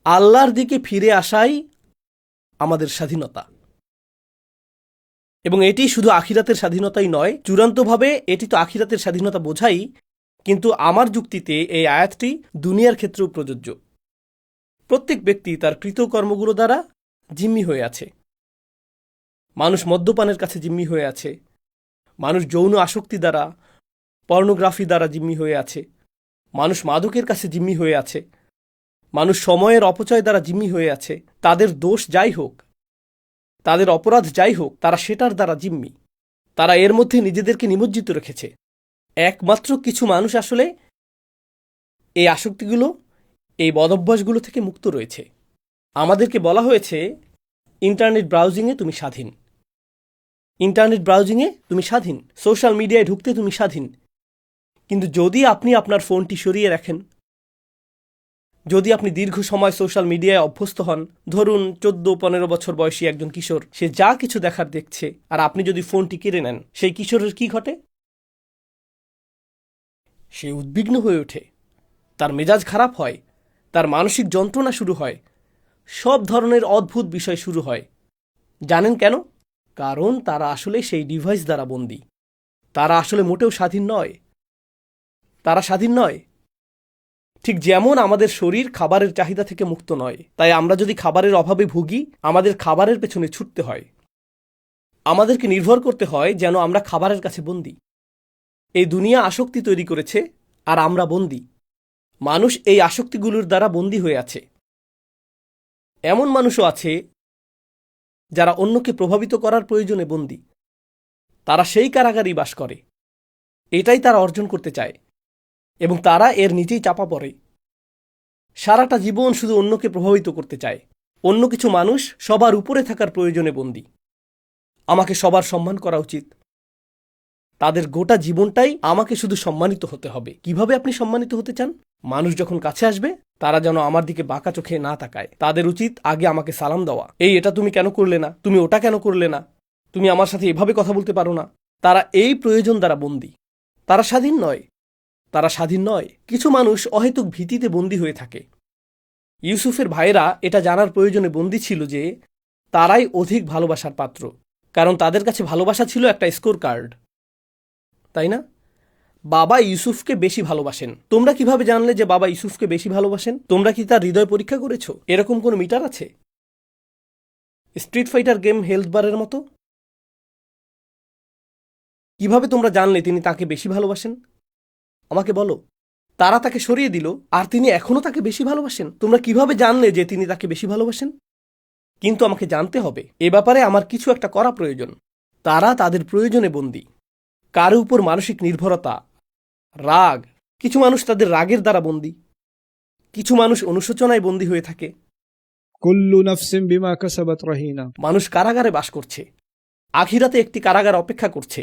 আল্লাহর দিকে ফিরে আসাই আমাদের স্বাধীনতা। এবং এটি শুধু আখিরাতের স্বাধীনতাই নয়, চূড়ান্তভাবে এটি তো আখিরাতের স্বাধীনতা বোঝাই, কিন্তু আমার যুক্তিতে এই আয়াতটি দুনিয়ার ক্ষেত্রেও প্রযোজ্য। প্রত্যেক ব্যক্তি তার কৃতকর্মগুলো দ্বারা জিম্মি হয়ে আছে। মানুষ মদ্যপানের কাছে জিম্মি হয়ে আছে, মানুষ যৌন আসক্তি দ্বারা, পর্নোগ্রাফি দ্বারা জিম্মি হয়ে আছে, মানুষ মাদকের কাছে জিম্মি হয়ে আছে, মানুষ সময়ের অপচয় দ্বারা জিম্মি হয়ে আছে। তাদের দোষ যাই হোক, তাদের অপরাধ যাই হোক, তারা সেটার দ্বারা জিম্মি। তারা এর মধ্যে নিজেদেরকে নিমজ্জিত রেখেছে। একমাত্র কিছু মানুষ আসলে এই আসক্তিগুলো, এই বদভ্যাসগুলো থেকে মুক্ত রয়েছে। আমাদেরকে বলা হয়েছে ইন্টারনেট ব্রাউজিংয়ে তুমি স্বাধীন, ইন্টারনেট ব্রাউজিংয়ে তুমি স্বাধীন, সোশ্যাল মিডিয়ায় ঢুকতে তুমি স্বাধীন। কিন্তু যদি আপনি আপনার ফোনটি সরিয়ে রাখেন, যদি আপনি দীর্ঘ সময় সোশ্যাল মিডিয়ায় অভ্যস্ত হন, ধরুন 14-15 বছর বয়সী একজন কিশোর, সে যা কিছু দেখার দেখছে, আর আপনি যদি ফোনটি কেড়ে নেন, সেই কিশোরের কি ঘটে? সে উদ্বিগ্ন হয়ে ওঠে, তার মেজাজ খারাপ হয়, তার মানসিক যন্ত্রণা শুরু হয়, সব ধরনের অদ্ভুত বিষয় শুরু হয়। জানেন কেন? কারণ তারা আসলে সেই ডিভাইস দ্বারা বন্দী। তারা আসলে মোটেও স্বাধীন নয়। তারা স্বাধীন নয়। ঠিক যেমন আমাদের শরীর খাবারের চাহিদা থেকে মুক্ত নয়, তাই আমরা যদি খাবারের অভাবে ভুগি, আমাদের খাবারের পেছনে ছুটতে হয়। আমাদেরকে নির্ভর করতে হয় যেন আমরা খাবারের কাছে বন্দী। এই দুনিয়া আসক্তি তৈরি করেছে, আর আমরা বন্দী। মানুষ এই আসক্তিগুলোর দ্বারা বন্দী হয়ে আছে। এমন মানুষও আছে যারা অন্যকে প্রভাবিত করার প্রয়োজনে বন্দী। তারা সেই কারাগারেই বাস করে। এটাই তারা অর্জন করতে চায়, এবং তারা এর নিচেই চাপা পড়ে। সারাটা জীবন শুধু অন্যকে প্রভাবিত করতে চায়। অন্য কিছু মানুষ সবার উপরে থাকার প্রয়োজনে বন্দী। আমাকে সবার সম্মান করা উচিত। তাদের গোটা জীবনটাই আমাকে শুধু সম্মানিত হতে হবে। কিভাবে আপনি সম্মানিত হতে চান? মানুষ যখন কাছে আসবে, তারা যেন আমার দিকে বাঁকা চোখে না তাকায়। তাদের উচিত আগে আমাকে সালাম দেওয়া। এই এটা তুমি কেন করলে না? তুমি ওটা কেন করলে না? তুমি আমার সাথে এভাবে কথা বলতে পারো না। তারা এই প্রয়োজন দ্বারা বন্দী। তারা স্বাধীন নয়। তারা স্বাধীন নয়। কিছু মানুষ অহেতুক ভীতিতে বন্দী হয়ে থাকে। ইউসুফের ভাইয়েরা এটা জানার প্রয়োজনে বন্দী ছিল যে তারাই অধিক ভালোবাসার পাত্র, কারণ তাদের কাছে ভালোবাসা ছিল একটা স্কোর কার্ড, তাই না? বাবা ইউসুফকে বেশি ভালোবাসেন। তোমরা কিভাবে জানলে যে বাবা ইউসুফকে বেশি ভালোবাসেন? তোমরা কি তার হৃদয় পরীক্ষা করেছো? এরকম কোনো মিটার আছে? স্ট্রিট ফাইটার গেম হেলথ বারের মতো? কিভাবে তোমরা জানলে তিনি তাকে বেশি ভালোবাসেন? আমাকে বলো। তারা তাকে সরিয়ে দিল, আর তিনি এখনো তাকে বেশি ভালোবাসেন। তোমরা কিভাবে জানলে যে তিনি তাকে বেশি ভালোবাসেন? কিন্তু আমাকে জানতে হবে, এ ব্যাপারে আমার কিছু একটা করা প্রয়োজন। তারা তাদের প্রয়োজনে বন্দী। কারো উপর মানসিক নির্ভরতা, রাগ। কিছু মানুষ তাদের রাগের দ্বারা বন্দী। কিছু মানুষ অনুশোচনায় বন্দী হয়ে থাকে। কুল্লু নাফসিন বিমা কাসাবাত রাহিনা। মানুষ কারাগারে বাস করছে। আখিরাতে একটি কারাগার অপেক্ষা করছে।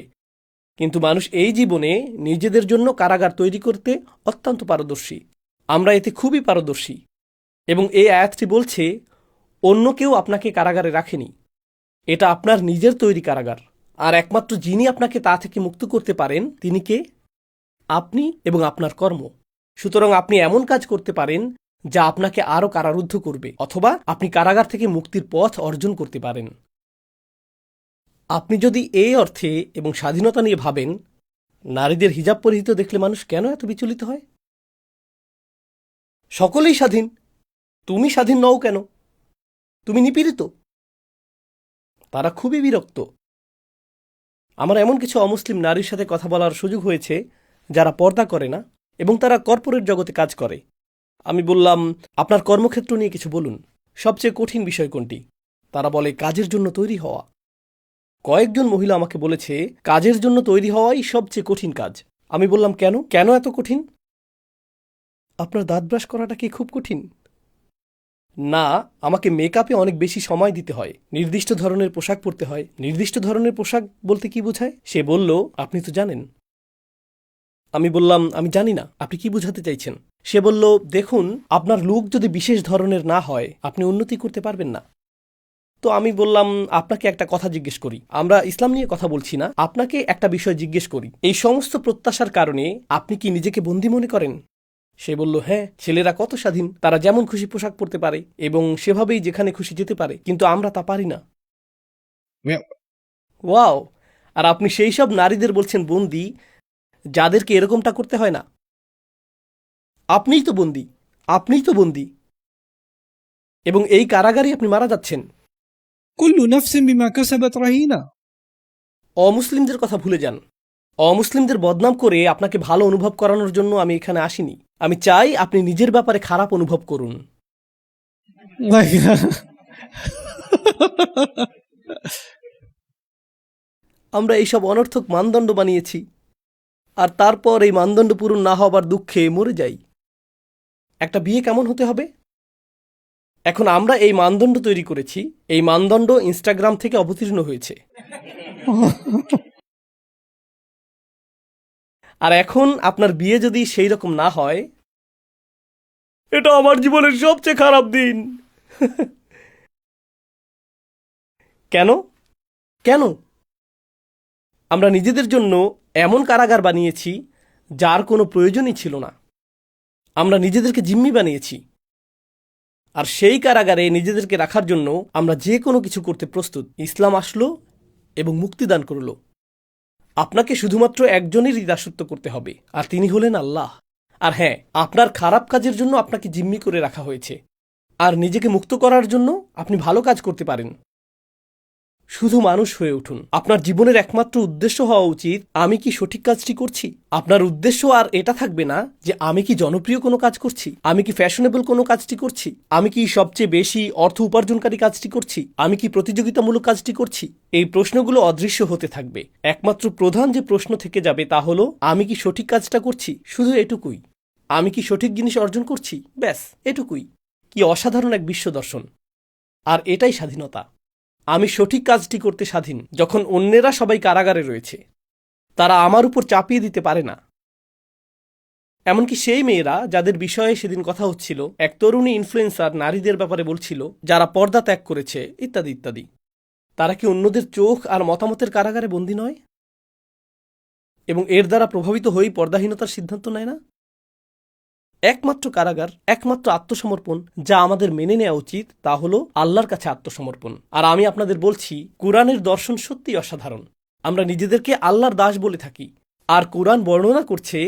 কিন্তু মানুষ এই জীবনে নিজেদের জন্য কারাগার তৈরি করতে অত্যন্ত পারদর্শী। আমরা এতে খুবই পারদর্শী। এবং এই আয়াতটি বলছে, অন্য কেউ আপনাকে কারাগারে রাখেনি। এটা আপনার নিজের তৈরি কারাগার। আর একমাত্র যিনি আপনাকে তা থেকে মুক্ত করতে পারেন, তিনি কে? আপনি এবং আপনার কর্ম। সুতরাং আপনি এমন কাজ করতে পারেন যা আপনাকে আরও কারারুদ্ধ করবে, অথবা আপনি কারাগার থেকে মুক্তির পথ অর্জন করতে পারেন। আপনি যদি এই অর্থে এবং স্বাধীনতা নিয়ে ভাবেন, নারীদের হিজাব পরিহিত দেখলে মানুষ কেন এত বিচলিত হয়? সকলেই স্বাধীন, তুমি স্বাধীন নও কেন? তুমি নিপীড়িত। তারা খুবই বিরক্ত। আমার এমন কিছু অমুসলিম নারীর সাথে কথা বলার সুযোগ হয়েছে যারা পর্দা করে না, এবং তারা কর্পোরেট জগতে কাজ করে। আমি বললাম, আপনার কর্মক্ষেত্র নিয়ে কিছু বলুন। সবচেয়ে কঠিন বিষয় কোনটি? তারা বলে, কাজের জন্য তৈরি হওয়া। কয়েকজন মহিলা আমাকে বলেছে, কাজের জন্য তৈরি হওয়াই সবচেয়ে কঠিন কাজ। আমি বললাম, কেন কেন এত কঠিন? আপনার দাঁত ব্রাশ করাটা কি খুব কঠিন? না, আমাকে মেকআপে অনেক বেশি সময় দিতে হয়, নির্দিষ্ট ধরনের পোশাক পরতে হয়। নির্দিষ্ট ধরনের পোশাক বলতে কি বোঝায়? সে বলল, আপনি তো জানেন। আমি বললাম, আমি জানি না, আপনি কি বোঝাতে চাইছেন? সে বলল, দেখুন, আপনার লুক যদি বিশেষ ধরনের না হয়, আপনি উন্নতি করতে পারবেন না। তো আমি বললাম, আপনাকে একটা কথা জিজ্ঞেস করি। আমরা ইসলাম নিয়ে কথা বলছি না, আপনাকে একটা বিষয় জিজ্ঞেস করি। এই সমস্ত প্রত্যাশার কারণে আপনি কি নিজেকে বন্দী মনে করেন? সে বলল, হ্যাঁ, ছেলেরা কত স্বাধীন, তারা যেমন খুশি পোশাক পরতে পারে এবং সেভাবেই যেখানে খুশি যেতে পারে, কিন্তু আমরা তা পারি না। Well, wow! আর আপনি সেই সব নারীদের বলছেন বন্দী, যাদেরকে এরকমটা করতে হয় না। আপনিই তো বন্দী, আপনিই তো বন্দী, এবং এই কারাগারে আপনি মারা যাচ্ছেন। كل نفس بما كسبت رهينة. অমুসলিমদের কথা ভুলে যান। অমুসলিমদের বদনাম করে আপনাকে ভালো অনুভব করানোর জন্য আমি এখানে আসিনি। আমি চাই আপনি নিজের ব্যাপারে খারাপ অনুভব করুন। আমরা এইসব অনর্থক মানদণ্ড বানিয়েছি, আর তারপর এই মানদণ্ড পূরণ না হবার দুঃখে মরে যাই। একটা বিয়ে কেমন হতে হবে? এখন আমরা এই মানদণ্ড তৈরি করেছি, এই মানদণ্ড ইনস্টাগ্রাম থেকে অবতীর্ণ হয়েছে। আর এখন আপনার বিয়ে যদি সেই রকম না হয়, এটা আমার জীবনের সবচেয়ে খারাপ দিন। কেন? কেন? আমরা নিজেদের জন্য এমন কারাগার বানিয়েছি যার কোনো প্রয়োজনই ছিল না। আমরা নিজেদেরকে জিম্মি বানিয়েছি, আর সেই কারাগারে নিজেদেরকে রাখার জন্য আমরা যে কোনো কিছু করতে প্রস্তুত। ইসলাম আসলো এবং মুক্তিদান করল। আপনাকে শুধুমাত্র একজনেরই দাসত্ব করতে হবে, আর তিনি হলেন আল্লাহ। আর হ্যাঁ, আপনার খারাপ কাজের জন্য আপনাকে জিম্মি করে রাখা হয়েছে, আর নিজেকে মুক্ত করার জন্য আপনি ভালো কাজ করতে পারেন। শুধু মানুষ হয়ে উঠুন। আপনার জীবনের একমাত্র উদ্দেশ্য হওয়া উচিত, আমি কি সঠিক কাজটি করছি। আপনার উদ্দেশ্য আর এটা থাকবে না যে আমি কি জনপ্রিয় কোনো কাজ করছি, আমি কি ফ্যাশনেবল কোনো কাজটি করছি, আমি কি সবচেয়ে বেশি অর্থ উপার্জনকারী কাজটি করছি, আমি কি প্রতিযোগিতামূলক কাজটি করছি। এই প্রশ্নগুলো অদৃশ্য হতে থাকবে। একমাত্র প্রধান যে প্রশ্ন থেকে যাবে তা হলো, আমি কি সঠিক কাজটা করছি। শুধু এটুকুই। আমি কি সঠিক জিনিস অর্জন করছি, ব্যাস এটুকুই। কি অসাধারণ এক বিশ্ব দর্শন! আর এটাই স্বাধীনতা। আমি সঠিক কাজটি করতে স্বাধীন, যখন অন্যেরা সবাই কারাগারে রয়েছে। তারা আমার উপর চাপিয়ে দিতে পারে না। এমনকি সেই মেয়েরা যাদের বিষয়ে সেদিন কথা হচ্ছিল, এক তরুণী ইনফ্লুয়েন্সার নারীদের ব্যাপারে বলছিল যারা পর্দা ত্যাগ করেছে, ইত্যাদি ইত্যাদি। তারা কি অন্যদের চোখ আর মতামতের কারাগারে বন্দী নয়, এবং এর দ্বারা প্রভাবিত হয়েই পর্দাহীনতার সিদ্ধান্ত নেয় না? একমাত্র কারাগার, একমাত্র আত্মসমর্পণ যা আমাদের মেনে নেওয়া উচিত, তা হলো আল্লাহর কাছে আত্মসমর্পণ। আর আমি আপনাদের বলছি, কুরআনের দর্শন সত্যিই অসাধারণ। আমরা নিজেদেরকে আল্লাহর দাস বলে থাকি, আর কুরআন বর্ণনা করছে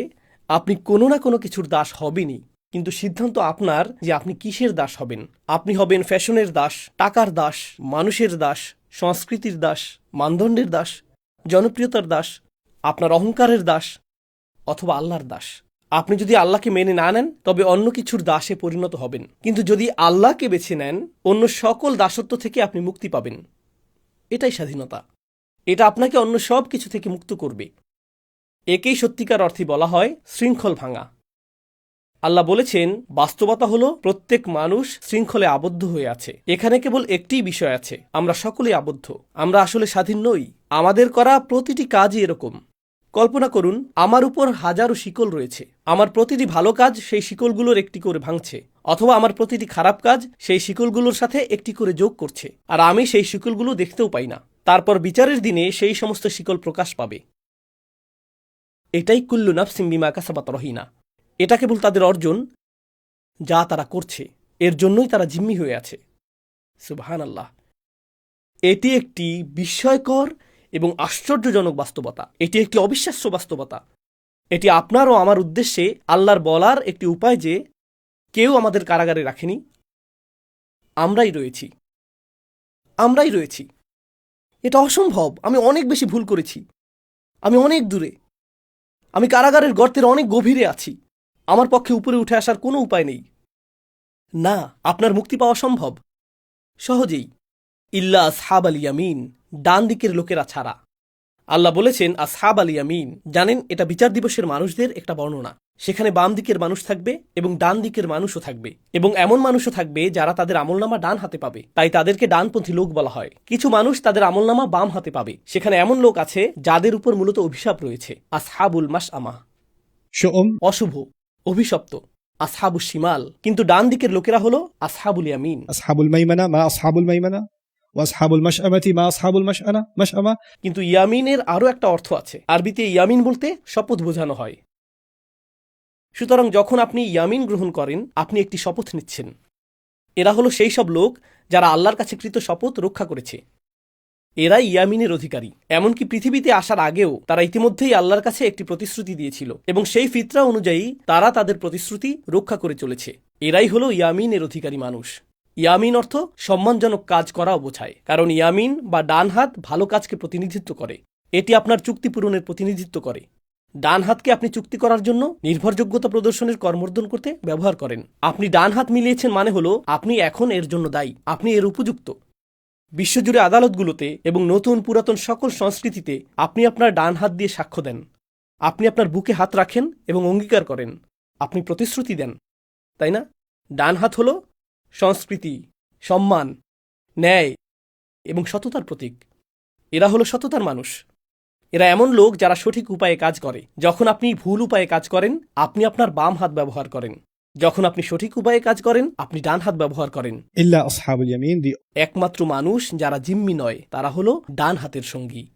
আপনি কোনো না কোনো কিছুর দাস হবেনই, কিন্তু সিদ্ধান্ত আপনার যে আপনি কিসের দাস হবেন। আপনি হবেন ফ্যাশনের দাস, টাকার দাস, মানুষের দাস, সংস্কৃতির দাস, মানদণ্ডের দাস, জনপ্রিয়তার দাস, আপনার অহংকারের দাস, অথবা আল্লাহর দাস। আপনি যদি আল্লাহকে মেনে না নেন, তবে অন্য কিছুর দাসে পরিণত হবেন, কিন্তু যদি আল্লাহকে বেছে নেন, অন্য সকল দাসত্ব থেকে আপনি মুক্তি পাবেন। এটাই স্বাধীনতা। এটা আপনাকে অন্য সব কিছু থেকে মুক্ত করবে। একেই সত্যিকার অর্থে বলা হয় শৃঙ্খল ভাঙা। আল্লাহ বলেছেন, বাস্তবতা হলো প্রত্যেক মানুষ শৃঙ্খলে আবদ্ধ হয়ে আছে। এখানে কেবল একটিই বিষয় আছে, আমরা সকলেই আবদ্ধ। আমরা আসলে স্বাধীন নই। আমাদের করা প্রতিটি কাজই এরকম। কল্পনা করুন, আমার উপর হাজারো শিকল রয়েছে। আমার প্রতিটি ভালো কাজ সেই শিকলগুলোর একটি করে ভাঙছে, অথবা আমার প্রতিটি খারাপ কাজ সেই শিকলগুলোর সাথে একটি করে যোগ করছে, আর আমি সেই শিকলগুলো দেখতেও পাই না। তারপর বিচারের দিনে সেই সমস্ত শিকল প্রকাশ পাবে। এটাই কুল্লু নাফসিম বিমা কাসাবাত রহিনা। এটা কেবল তাদের অর্জন, যা তারা করছে, এর জন্যই তারা জিম্মি হয়ে আছে। সুবহানাল্লাহ। এটি একটি বিস্ময়কর এবং আশ্চর্যজনক বাস্তবতা। এটি একটি অবিশ্বাস্য বাস্তবতা। এটি আপনার ও আমার উদ্দেশ্যে আল্লাহর বলার একটি উপায় যে কেউ আমাদের কারাগারে রাখেনি। আমরাই রয়েছি। আমরাই রয়েছি। এটা অসম্ভব। আমি অনেক বেশি ভুল করেছি। আমি অনেক দূরে। আমি কারাগারের গর্তের অনেক গভীরে আছি। আমার পক্ষে উপরে উঠে আসার কোনো উপায় নেই। না, আপনার মুক্তি পাওয়া সম্ভব, সহজেই। ইল্লা আসহাব আল ইয়ামিন, ডান দিকের লোকেরা ছাড়া। আল্লাহ বলেছেন আসহাব আল ইয়ামিন। জানেন, এটা বিচার দিবসের মানুষদের একটা বর্ণনা। সেখানে বাম দিকের মানুষ থাকবে এবং ডান দিকের মানুষও থাকবে, এবং এমন মানুষও থাকবে যারা তাদের আমলনামা ডান হাতে পাবে, তাই তাদেরকে ডানপন্থী লোক বলা হয়। কিছু মানুষ তাদের আমলনামা বাম হাতে পাবে। সেখানে এমন লোক আছে যাদের উপর মূলত অভিশাপ রয়েছে, আসহাবুল মাশআমা, شؤم. অশুভ, অভিশপ্ত, আসহাবুশ শিমাল। কিন্তু ডান দিকের লোকেরা হলো আসহাবুল ইয়ামিন। أصحاب الميمنة ما أصحاب الميمنة وأصحاب المشأمة ما أصحاب مشأمة. কিন্তু ইয়ামিনের আরও একটা অর্থ আছে। আরবিতে ইয়ামিন বলতে শপথ বোঝানো হয়। সুতরাং যখন আপনি ইয়ামিন গ্রহণ করেন আপনি একটি শপথ নিচ্ছেন। এরা হলো সেই সব লোক যারা আল্লাহর কাছে কৃত শপথ রক্ষা করেছে। এরাই ইয়ামিনের অধিকারী। এমনকি পৃথিবীতে আসার আগেও তারা ইতিমধ্যেই আল্লাহর কাছে একটি প্রতিশ্রুতি দিয়েছিল এবং সেই ফিতরা অনুযায়ী তারা তাদের প্রতিশ্রুতি রক্ষা করে চলেছে। এরাই হলো ইয়ামিনের অধিকারী মানুষ। ইয়ামিন অর্থ সম্মানজনক কাজ করাও বোঝায়, কারণ ইয়ামিন বা ডান হাত ভালো কাজকে প্রতিনিধিত্ব করে। এটি আপনার চুক্তি পূরণের প্রতিনিধিত্ব করে। ডান হাতকে আপনি চুক্তি করার জন্য নির্ভরযোগ্যতা প্রদর্শনের কর্মর্দন করতে ব্যবহার করেন। আপনি ডান হাত মিলিয়েছেন মানে হলো আপনি এখন এর জন্য দায়ী, আপনি এর উপযুক্ত। বিশ্বজুড়ে আদালতগুলোতে এবং নতুন পুরাতন সকল সংস্কৃতিতে আপনি আপনার ডান হাত দিয়ে সাক্ষ্য দেন। আপনি আপনার বুকে হাত রাখেন এবং অঙ্গীকার করেন। আপনি প্রতিশ্রুতি দেন, তাই না? ডান হাত হল সংস্কৃতি, সম্মান, ন্যায় এবং সততার প্রতীক। এরা হলো সততার মানুষ। এরা এমন লোক যারা সঠিক উপায়ে কাজ করে। যখন আপনি ভুল উপায়ে কাজ করেন আপনি আপনার বাম হাত ব্যবহার করেন। যখন আপনি সঠিক উপায়ে কাজ করেন আপনি ডান হাত ব্যবহার করেন। إلا أصحاب اليمين, the একমাত্র মানুষ যারা জিম্মি নয় তারা হলো ডান হাতের সঙ্গী।